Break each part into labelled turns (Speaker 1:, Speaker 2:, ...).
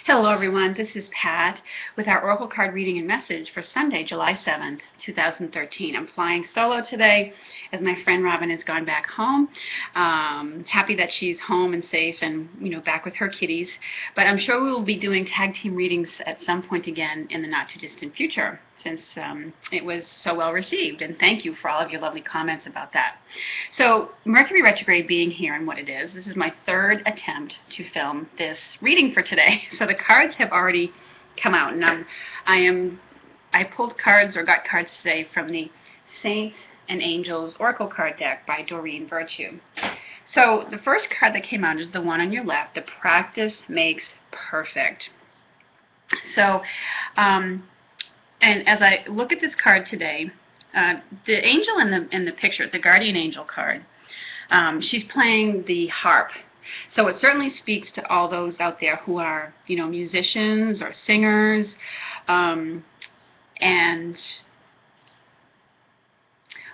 Speaker 1: Hello everyone, this is Pat with our Oracle card reading and message for Sunday, July 7th, 2013. I'm flying solo today as my friend Robin has gone back home. Happy that she's home and safe and back with her kitties. But I'm sure we will be doing tag team readings at some point again in the not too distant future, since it was so well received, and thank you for all of your lovely comments about that. So Mercury retrograde being here and what it is, this is my third attempt to film this reading for today. So the cards have already come out, and I pulled cards or got cards today from the Saints and Angels Oracle card deck by Doreen Virtue. So the first card that came out is the one on your left, the Practice Makes Perfect. So and as I look at this card today, the angel in the picture, the guardian angel card, she's playing the harp. So it certainly speaks to all those out there who are, musicians or singers, and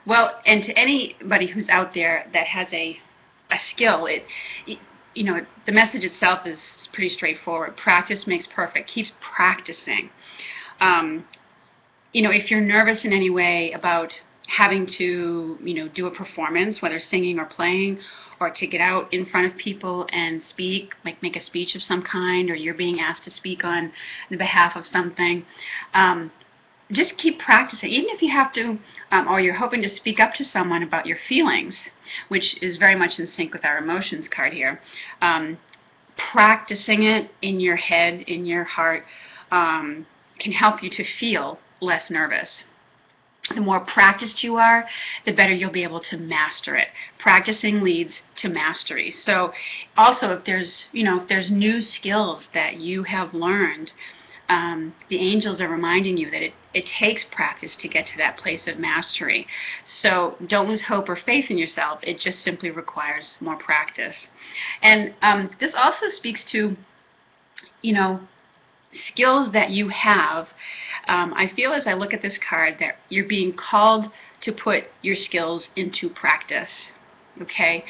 Speaker 1: to anybody who's out there that has a skill. The message itself is pretty straightforward. Practice makes perfect. Keeps practicing. If you're nervous in any way about having to, do a performance, whether singing or playing, or to get out in front of people and speak, like make a speech of some kind, or you're being asked to speak on the behalf of something, just keep practicing. Even if you have to, or you're hoping to speak up to someone about your feelings, which is very much in sync with our emotions card here, practicing it in your head, in your heart, can help you to feel less nervous. The more practiced you are, the better you'll be able to master it. Practicing leads to mastery. So also if there's new skills that you have learned, the angels are reminding you that it takes practice to get to that place of mastery. So don't lose hope or faith in yourself. It just simply requires more practice. And this also speaks to, skills that you have. I feel as I look at this card that you're being called to put your skills into practice, okay?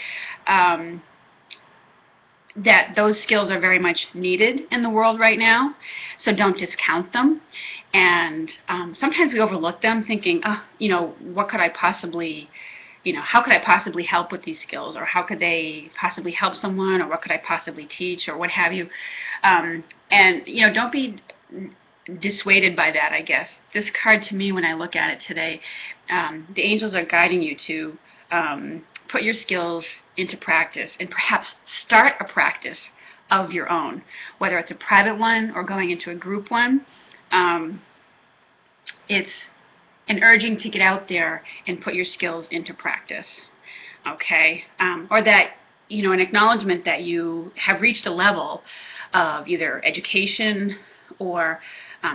Speaker 1: That those skills are very much needed in the world right now, so don't discount them. And sometimes we overlook them thinking, what could I possibly, how could I possibly help with these skills, or how could they possibly help someone, or what could I possibly teach, or what have you. And don't be dissuaded by that, I guess. This card, to me, when I look at it today, the angels are guiding you to put your skills into practice, and perhaps start a practice of your own, whether it's a private one or going into a group one. It's an urging to get out there and put your skills into practice, okay? Or that, an acknowledgement that you have reached a level of either education or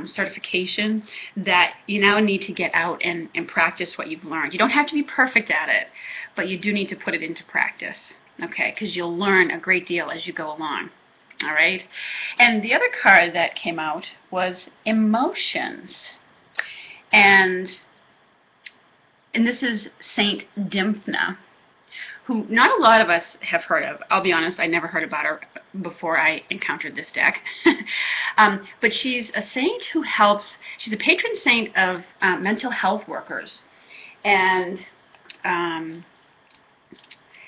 Speaker 1: certification, that you now need to get out and practice what you've learned. You don't have to be perfect at it, but you do need to put it into practice, okay? Because you'll learn a great deal as you go along, all right? And the other card that came out was Emotions. And this is Saint Dymphna, who not a lot of us have heard of. I'll be honest, I never heard about her before I encountered this deck. But she's a saint who helps, she's a patron saint of mental health workers. And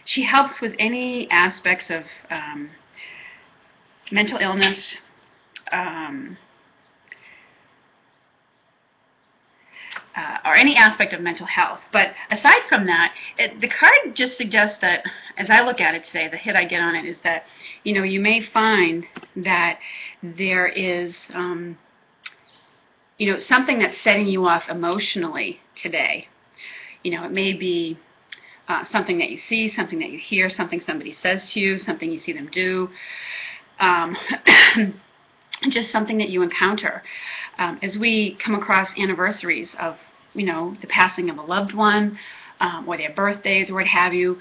Speaker 1: she helps with any aspects of mental illness, or any aspect of mental health. But aside from that, the card just suggests that, as I look at it today, the hit I get on it is that, you may find that there is, something that's setting you off emotionally today. It may be something that you see, something that you hear, something somebody says to you, something you see them do, just something that you encounter. As we come across anniversaries of, the passing of a loved one, or their birthdays, or what have you,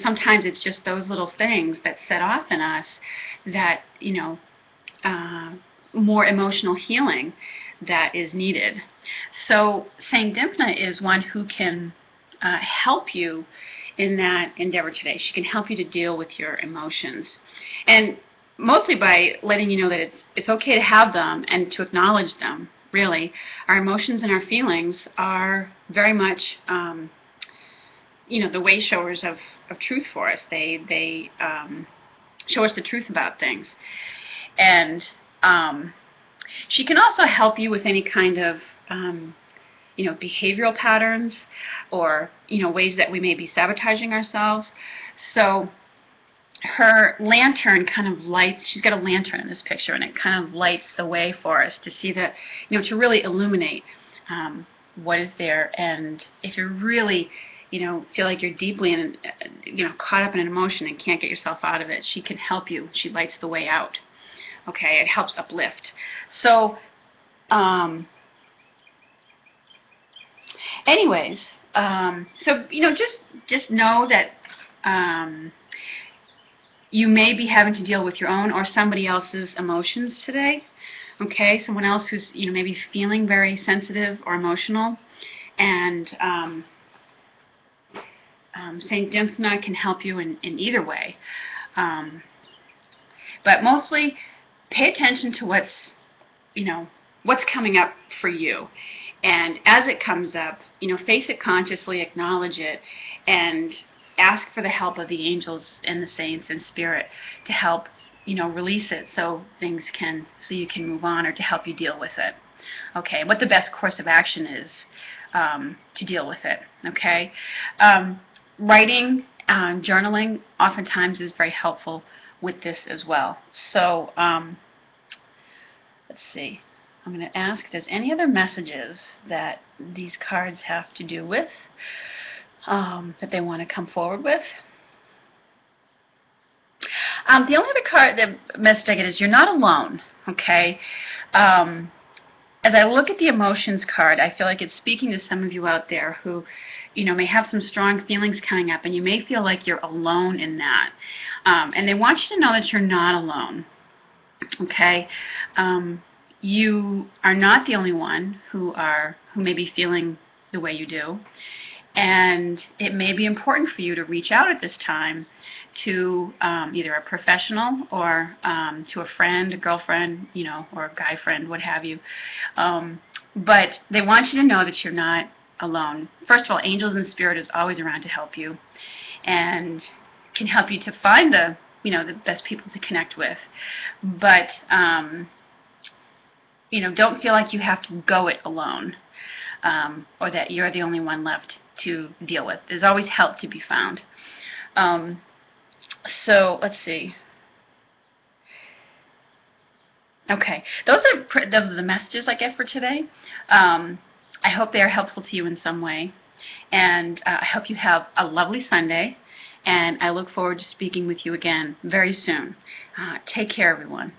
Speaker 1: sometimes it's just those little things that set off in us that, more emotional healing that is needed. So Saint Dymphna is one who can help you in that endeavor today. She can help you to deal with your emotions. And mostly by letting you know that it's okay to have them and to acknowledge them. Really, our emotions and our feelings are very much, the way showers of truth for us. They show us the truth about things, and she can also help you with any kind of behavioral patterns, or ways that we may be sabotaging ourselves. So her lantern kind of lights, she's got a lantern in this picture, and it kind of lights the way for us to see that, to really illuminate what is there. And if you're really, feel like you're deeply caught up in an emotion and can't get yourself out of it, she can help you. She lights the way out. Okay, it helps uplift. So, anyways, just know that you may be having to deal with your own or somebody else's emotions today. Okay, someone else who's maybe feeling very sensitive or emotional, and Saint Dymphna can help you in either way. But mostly, pay attention to what's coming up for you. And as it comes up, face it consciously, acknowledge it, and ask for the help of the angels and the saints and spirit to help, release it so you can move on, or to help you deal with it. Okay, what the best course of action is to deal with it. Okay, writing, journaling, oftentimes is very helpful with this as well. So let's see. I'm going to ask if there's any other messages that these cards have to do with, that they want to come forward with. The only other the message I get is you're not alone, okay? As I look at the emotions card, I feel like it's speaking to some of you out there who, may have some strong feelings coming up, and you may feel like you're alone in that. And they want you to know that you're not alone, okay? You are not the only one who may be feeling the way you do, and it may be important for you to reach out at this time to either a professional or to a friend, a girlfriend, or a guy friend, what have you. But they want you to know that you're not alone. First of all, angels and spirit is always around to help you, and can help you to find the best people to connect with. But don't feel like you have to go it alone, or that you're the only one left to deal with. There's always help to be found. So let's see. Okay, those are the messages I get for today. I hope they are helpful to you in some way, and I hope you have a lovely Sunday. And I look forward to speaking with you again very soon. Take care, everyone.